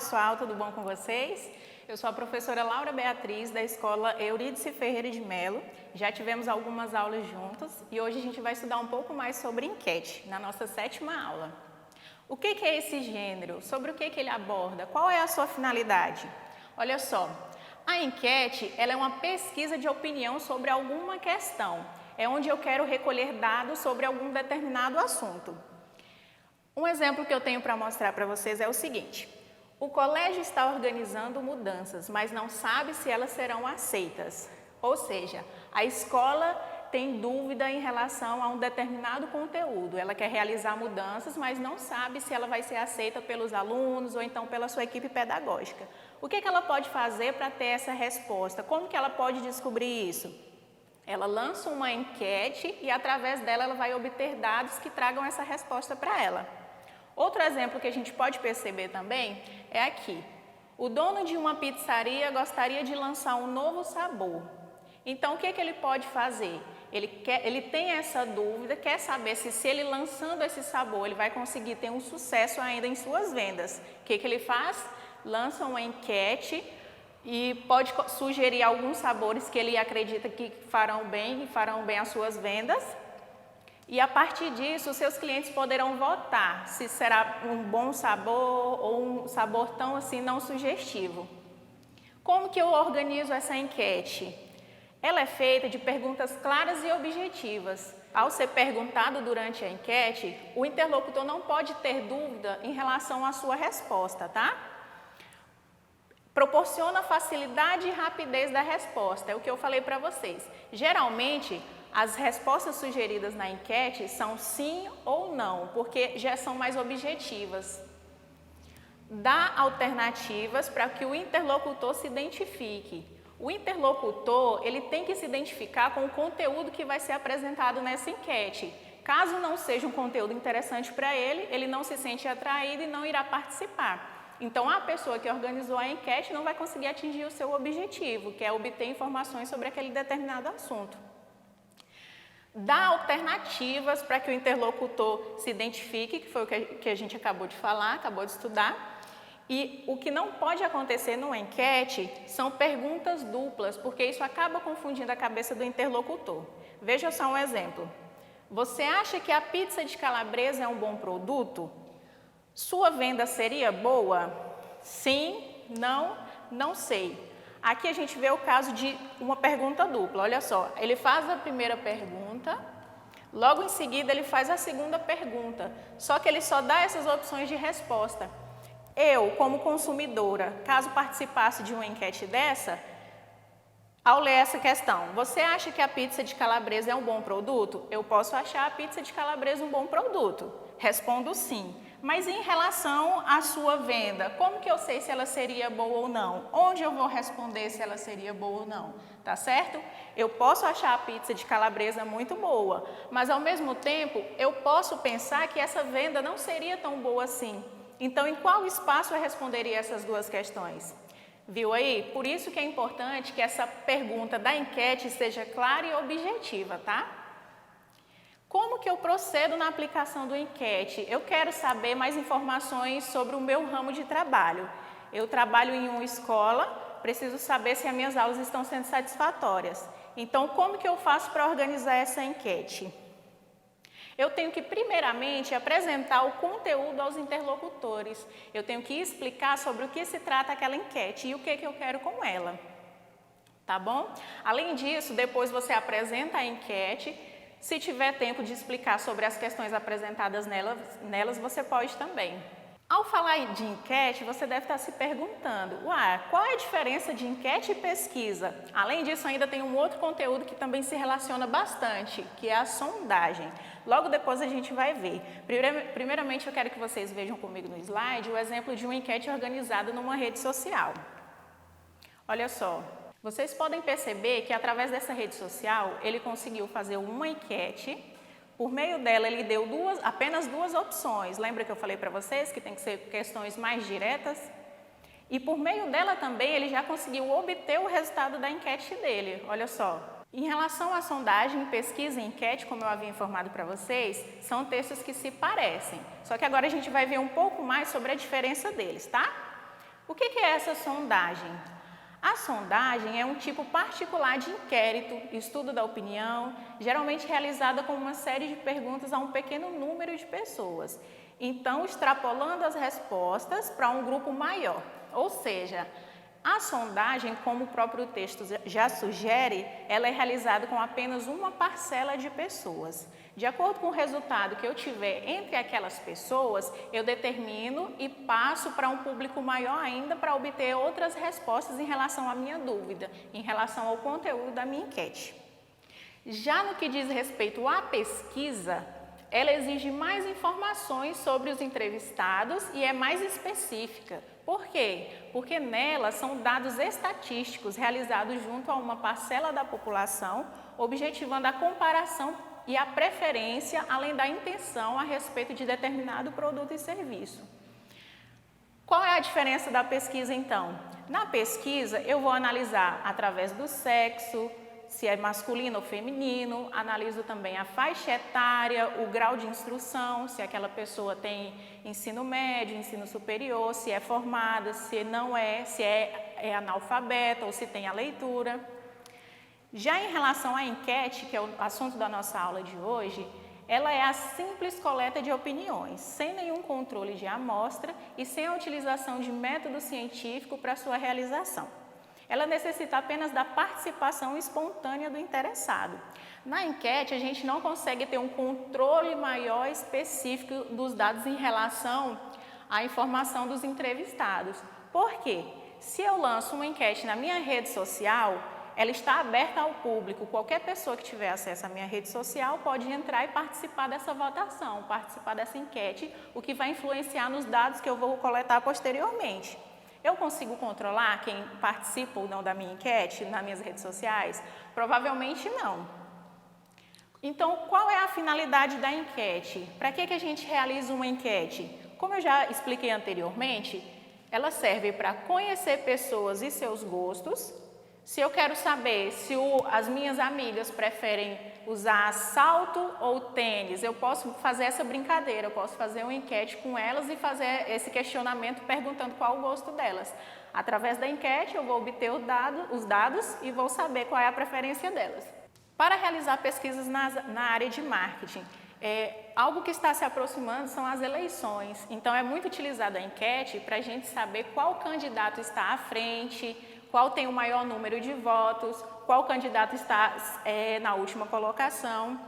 pessoal, tudo bom com vocês? Eu sou a professora Laura Beatriz, da Escola Eurídice Ferreira de Melo. Já tivemos algumas aulas juntos e hoje a gente vai estudar um pouco mais sobre enquete, na nossa 7ª aula. O que é esse gênero? Sobre o que ele aborda? Qual é a sua finalidade? Olha só, a enquete ela é uma pesquisa de opinião sobre alguma questão. É onde eu quero recolher dados sobre algum determinado assunto. Um exemplo que eu tenho para mostrar para vocês é o seguinte. O colégio está organizando mudanças, mas não sabe se elas serão aceitas. Ou seja, a escola tem dúvida em relação a um determinado conteúdo. Ela quer realizar mudanças, mas não sabe se ela vai ser aceita pelos alunos ou então pela sua equipe pedagógica. O que ela pode fazer para ter essa resposta? Como que ela pode descobrir isso? Ela lança uma enquete e através dela ela vai obter dados que tragam essa resposta para ela. Outro exemplo que a gente pode perceber também é aqui. O dono de uma pizzaria gostaria de lançar um novo sabor. Então, o que ele pode fazer? Ele tem essa dúvida, quer saber se ele lançando esse sabor, ele vai conseguir ter um sucesso ainda em suas vendas. O que ele faz? Lança uma enquete e pode sugerir alguns sabores que ele acredita que farão bem as suas vendas. E a partir disso, os seus clientes poderão votar se será um bom sabor ou um sabor tão assim não sugestivo. Como que eu organizo essa enquete? Ela é feita de perguntas claras e objetivas. Ao ser perguntado durante a enquete, o interlocutor não pode ter dúvida em relação à sua resposta, tá? Proporciona facilidade e rapidez da resposta, é o que eu falei para vocês. Geralmente, as respostas sugeridas na enquete são sim ou não, porque já são mais objetivas. Dá alternativas para que o interlocutor se identifique. O interlocutor, ele tem que se identificar com o conteúdo que vai ser apresentado nessa enquete. Caso não seja um conteúdo interessante para ele, ele não se sente atraído e não irá participar. Então, a pessoa que organizou a enquete não vai conseguir atingir o seu objetivo, que é obter informações sobre aquele determinado assunto. Dá alternativas para que o interlocutor se identifique, que foi o que a gente acabou de falar, acabou de estudar. E o que não pode acontecer numa enquete são perguntas duplas, porque isso acaba confundindo a cabeça do interlocutor. Veja só um exemplo. Você acha que a pizza de calabresa é um bom produto? Sua venda seria boa? Sim, não, não sei. Aqui a gente vê o caso de uma pergunta dupla, olha só, ele faz a primeira pergunta, logo em seguida ele faz a segunda pergunta, só que ele só dá essas opções de resposta. Eu, como consumidora, caso participasse de uma enquete dessa, ao ler essa questão, você acha que a pizza de calabresa é um bom produto? Eu posso achar a pizza de calabresa um bom produto, respondo sim. Mas em relação à sua venda, como que eu sei se ela seria boa ou não? Onde eu vou responder se ela seria boa ou não? Tá certo? Eu posso achar a pizza de calabresa muito boa, mas ao mesmo tempo eu posso pensar que essa venda não seria tão boa assim. Então, em qual espaço eu responderia essas duas questões? Viu aí? Por isso que é importante que essa pergunta da enquete seja clara e objetiva, tá? Como que eu procedo na aplicação do enquete? Eu quero saber mais informações sobre o meu ramo de trabalho. Eu trabalho em uma escola, preciso saber se as minhas aulas estão sendo satisfatórias. Então, como que eu faço para organizar essa enquete? Eu tenho que, primeiramente, apresentar o conteúdo aos interlocutores. Eu tenho que explicar sobre o que se trata aquela enquete e o que eu quero com ela. Tá bom? Além disso, depois você apresenta a enquete. Se tiver tempo de explicar sobre as questões apresentadas nelas, você pode também. Ao falar de enquete, você deve estar se perguntando, qual é a diferença de enquete e pesquisa? Além disso, ainda tem um outro conteúdo que também se relaciona bastante, que é a sondagem. Logo depois a gente vai ver. Primeiramente, eu quero que vocês vejam comigo no slide o exemplo de uma enquete organizada numa rede social. Olha só. Vocês podem perceber que através dessa rede social, ele conseguiu fazer uma enquete. Por meio dela, ele deu apenas duas opções. Lembra que eu falei para vocês que tem que ser questões mais diretas? E por meio dela também, ele já conseguiu obter o resultado da enquete dele. Olha só. Em relação à sondagem, pesquisa e enquete, como eu havia informado para vocês, são textos que se parecem. Só que agora a gente vai ver um pouco mais sobre a diferença deles, tá? O que é essa sondagem? A sondagem é um tipo particular de inquérito, estudo da opinião, geralmente realizada com uma série de perguntas a um pequeno número de pessoas. Então, extrapolando as respostas para um grupo maior. Ou seja, a sondagem, como o próprio texto já sugere, ela é realizada com apenas uma parcela de pessoas. De acordo com o resultado que eu tiver entre aquelas pessoas, eu determino e passo para um público maior ainda para obter outras respostas em relação à minha dúvida, em relação ao conteúdo da minha enquete. Já no que diz respeito à pesquisa, ela exige mais informações sobre os entrevistados e é mais específica. Por quê? Porque nela são dados estatísticos realizados junto a uma parcela da população, objetivando a comparação e a preferência, além da intenção a respeito de determinado produto e serviço. Qual é a diferença da pesquisa, então? Na pesquisa, eu vou analisar através do sexo, se é masculino ou feminino, analiso também a faixa etária, o grau de instrução, se aquela pessoa tem ensino médio, ensino superior, se é formada, se não é, se é analfabeta ou se tem a leitura. Já em relação à enquete, que é o assunto da nossa aula de hoje, ela é a simples coleta de opiniões, sem nenhum controle de amostra e sem a utilização de método científico para sua realização. Ela necessita apenas da participação espontânea do interessado. Na enquete, a gente não consegue ter um controle maior específico dos dados em relação à informação dos entrevistados. Por quê? Se eu lanço uma enquete na minha rede social, ela está aberta ao público. Qualquer pessoa que tiver acesso à minha rede social pode entrar e participar dessa votação, participar dessa enquete, o que vai influenciar nos dados que eu vou coletar posteriormente. Eu consigo controlar quem participa ou não da minha enquete nas minhas redes sociais? Provavelmente não. Então, qual é a finalidade da enquete? Para que a gente realiza uma enquete? Como eu já expliquei anteriormente, ela serve para conhecer pessoas e seus gostos. Se eu quero saber se as minhas amigas preferem usar salto ou tênis, eu posso fazer essa brincadeira, eu posso fazer uma enquete com elas e fazer esse questionamento perguntando qual o gosto delas. Através da enquete eu vou obter os dados e vou saber qual é a preferência delas. Para realizar pesquisas na área de marketing, algo que está se aproximando são as eleições. Então é muito utilizada a enquete para a gente saber qual candidato está à frente, qual tem o maior número de votos, qual candidato está na última colocação.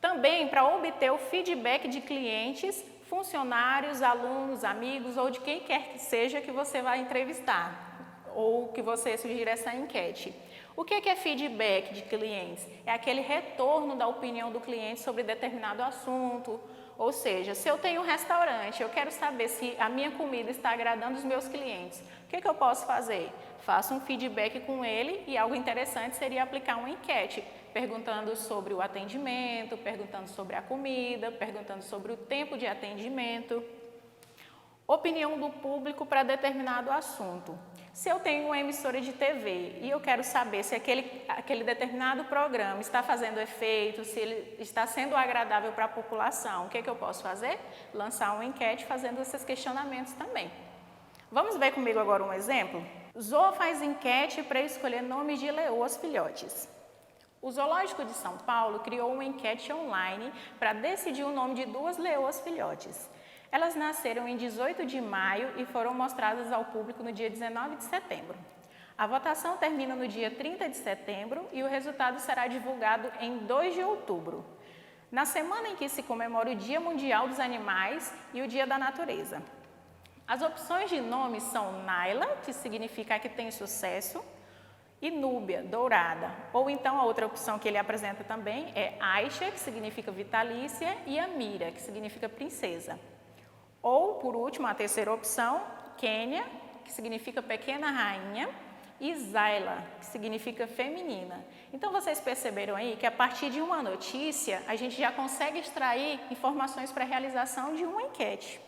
Também para obter o feedback de clientes, funcionários, alunos, amigos ou de quem quer que seja que você vai entrevistar ou que você sugira essa enquete. O que é feedback de clientes? É aquele retorno da opinião do cliente sobre determinado assunto. Ou seja, se eu tenho um restaurante, eu quero saber se a minha comida está agradando os meus clientes. O que eu posso fazer? Faço um feedback com ele e algo interessante seria aplicar uma enquete, perguntando sobre o atendimento, perguntando sobre a comida, perguntando sobre o tempo de atendimento. Opinião do público para determinado assunto. Se eu tenho uma emissora de TV e eu quero saber se aquele determinado programa está fazendo efeito, se ele está sendo agradável para a população, o que eu posso fazer? Lançar uma enquete fazendo esses questionamentos também. Vamos ver comigo agora um exemplo? Zoa faz enquete para escolher nomes de leoas filhotes. O Zoológico de São Paulo criou uma enquete online para decidir o nome de 2 leoas filhotes. Elas nasceram em 18 de maio e foram mostradas ao público no dia 19 de setembro. A votação termina no dia 30 de setembro e o resultado será divulgado em 2 de outubro, na semana em que se comemora o Dia Mundial dos Animais e o Dia da Natureza. As opções de nomes são Naila, que significa que tem sucesso, e Núbia, dourada. Ou então a outra opção que ele apresenta também é Aisha, que significa vitalícia, e Amira, que significa princesa. Ou, por último, a terceira opção, Quênia, que significa pequena rainha, e Zaila, que significa feminina. Então, vocês perceberam aí que a partir de uma notícia, a gente já consegue extrair informações para a realização de uma enquete.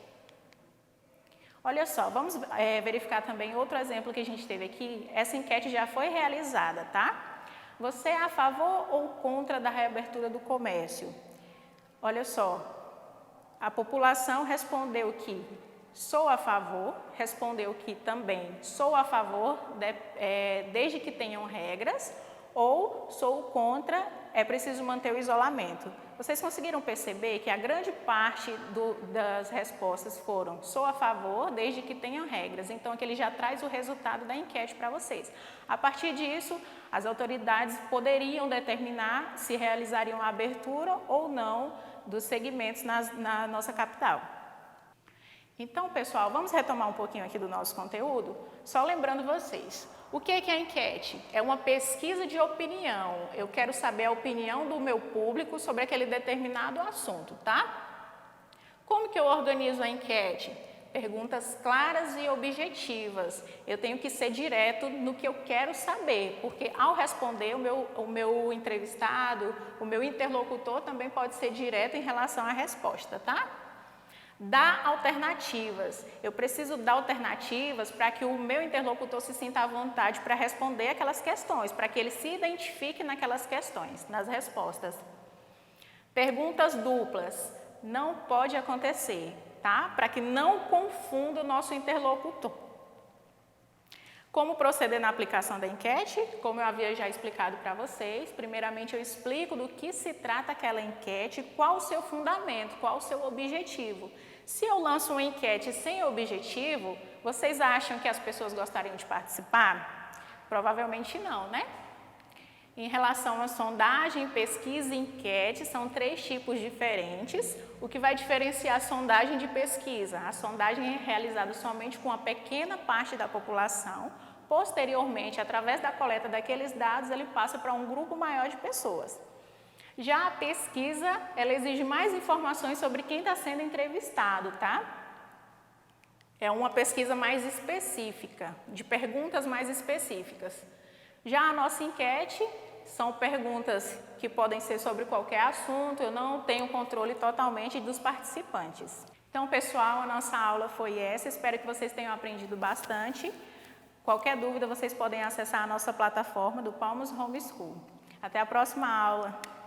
Olha só, vamos verificar também outro exemplo que a gente teve aqui. Essa enquete já foi realizada, tá? Você é a favor ou contra da reabertura do comércio? Olha só, a população respondeu que sou a favor, respondeu que também sou a favor, desde que tenham regras, ou sou contra, é preciso manter o isolamento. Vocês conseguiram perceber que a grande parte das respostas foram sou a favor, desde que tenham regras. Então, aqui ele já traz o resultado da enquete para vocês. A partir disso, as autoridades poderiam determinar se realizariam a abertura ou não dos segmentos na nossa capital. Então, pessoal, vamos retomar um pouquinho aqui do nosso conteúdo? Só lembrando vocês, o que é a enquete? É uma pesquisa de opinião. Eu quero saber a opinião do meu público sobre aquele determinado assunto, tá? Como que eu organizo a enquete? Perguntas claras e objetivas. Eu tenho que ser direto no que eu quero saber, porque ao responder, o meu entrevistado, o meu interlocutor também pode ser direto em relação à resposta, tá? Dar alternativas. Eu preciso dar alternativas para que o meu interlocutor se sinta à vontade para responder aquelas questões, para que ele se identifique naquelas questões, nas respostas. Perguntas duplas. Não pode acontecer, tá? Para que não confunda o nosso interlocutor. Como proceder na aplicação da enquete? Como eu havia já explicado para vocês, primeiramente eu explico do que se trata aquela enquete, qual o seu fundamento, qual o seu objetivo. Se eu lanço uma enquete sem objetivo, vocês acham que as pessoas gostariam de participar? Provavelmente não, né? Em relação à sondagem, pesquisa e enquete, são 3 tipos diferentes. O que vai diferenciar a sondagem de pesquisa? A sondagem é realizada somente com uma pequena parte da população. Posteriormente, através da coleta daqueles dados, ele passa para um grupo maior de pessoas. Já a pesquisa, ela exige mais informações sobre quem está sendo entrevistado, tá? É uma pesquisa mais específica, de perguntas mais específicas. Já a nossa enquete são perguntas que podem ser sobre qualquer assunto, eu não tenho controle totalmente dos participantes. Então, pessoal, a nossa aula foi essa, espero que vocês tenham aprendido bastante. Qualquer dúvida, vocês podem acessar a nossa plataforma do Palmas Home School. Até a próxima aula!